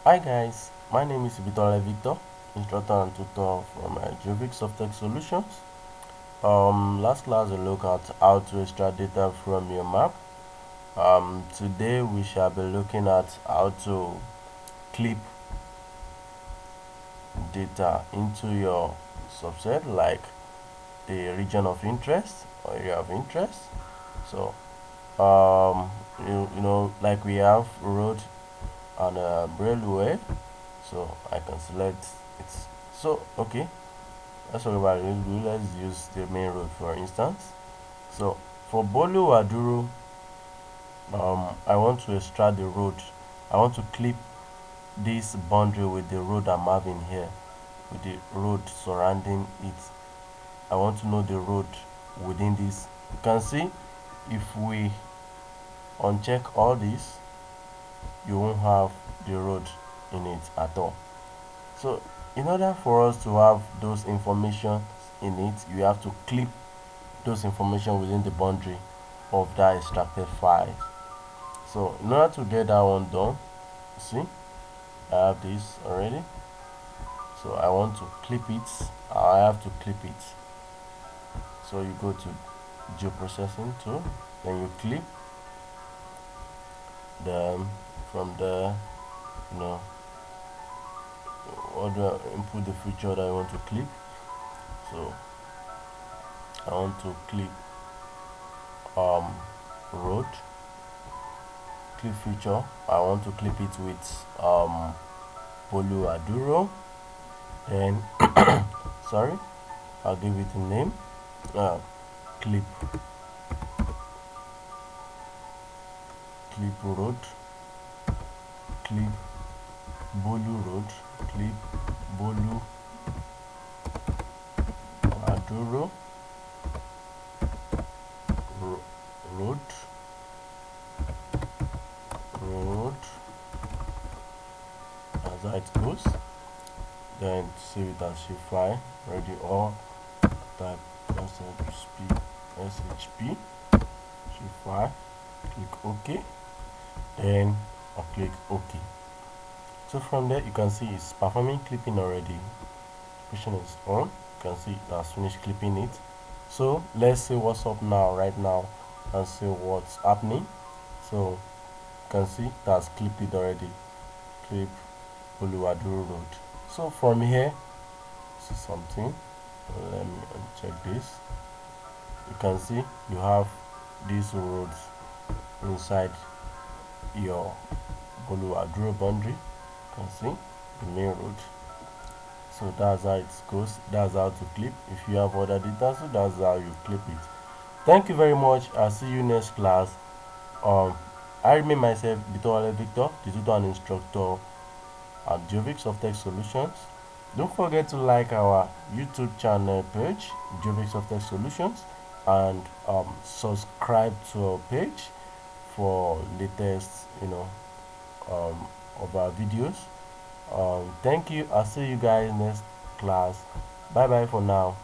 Hi guys, my name is Victor, instructor and tutor from Jovic Software Solutions. Last class we looked at how to extract data from your map. Today we shall be looking at how to clip data into your subset, like the region of interest or area of interest. So, like we have road and railway. So I can select it. So okay, let's talk about it. Let's use the main road for instance. So for Bolu Aduru, I want to extract the road. I want to clip this boundary with the road I'm having here, with the road surrounding it. I want to know the road within this. You can see if we uncheck all this, you won't have the road in it at all. So in order for us to have those information in it, you have to clip those information within the boundary of that extracted file. So in order to get that one done, see, I have this already. So I want to clip it. I have to clip it. So you go to geoprocessing tool, then you clip. Then from there, you know, what do I input the feature that I want to clip? So I want to clip road clip feature. I want to clip it with Polu Aduro. Then sorry, I'll give it a name. Uh, clip road, clip Bolu road, clip Bolu Aduro road, road, as how it goes. Then save it as shape file, ready, or type shp shape file, click OK, then I'll click OK. So from there you can see it's performing clipping already. Pushing is on. You can see it has finished clipping it. So let's see what's up now, right now, and see what's happening. So you can see it has clipped it already. Clip Oluwaduru Road. So from here, see something. Let me uncheck this. You can see you have these roads inside your Oluwaduru boundary. You can see the main road. So that's how it goes. That's how to clip. If you have other data, so that's how you clip it. Thank you very much. I'll see you next class. um I remain myself Victor, the tutor and instructor at Jovic Software Solutions. Don't forget to like our YouTube channel page, Jovic Software Solutions, and subscribe to our page for latest, of our videos. Thank you. I'll see you guys next class. Bye bye for now.